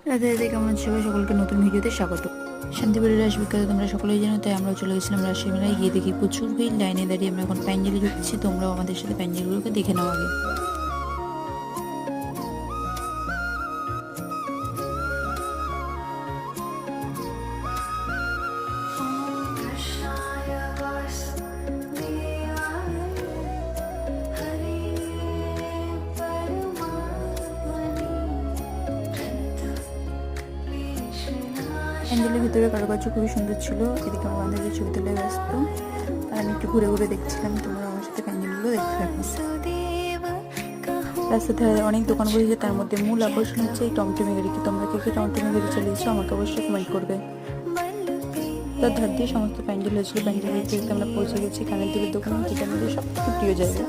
রাধে রাধে, কেমন আছো সবাই? সকলকে নতুন ভিডিওতে স্বাগত। শান্তিপুরের রাস বিখ্যাত তোমরা সকলেই জানো, তাই আমরাও চলে গেছিলাম রাজশাহী মেলায়। গিয়ে দেখি প্রচুর ভিড়, লাইনে দাঁড়িয়ে আমরা এখন প্যান্ডেলে ঢুকছি। তোমরাও আমাদের সাথে প্যান্ডেলগুলোকে দেখে নাও আগে। প্যান্ডেলের ভিতরে কারুকার্য খুবই সুন্দর ছিল। এদিকে আমার বান্ধবীর ছবি তুলে ব্যস্ত, আর আমি একটু ঘুরে ঘুরে দেখছিলাম। তোমরা আমার সাথে প্যান্ডেলগুলো দেখতে থাকো। রাস্তার ধারে অনেক দোকান বসেছে, তার মধ্যে মূল আকর্ষণ হচ্ছে এই টমটমে গাড়ি। কি তোমরা কে কে টমটমে গাড়ি চালিয়েছো আমাকে অবশ্যই কমেন্ট করবে। তার ধার দিয়ে সমস্ত প্যান্ডেল হয়েছিল। প্যান্ডেলের ভিতরে আমরা পৌঁছে গেছি কানের দুলের দোকানে, যেটা আমাদের সব থেকে প্রিয় জায়গা।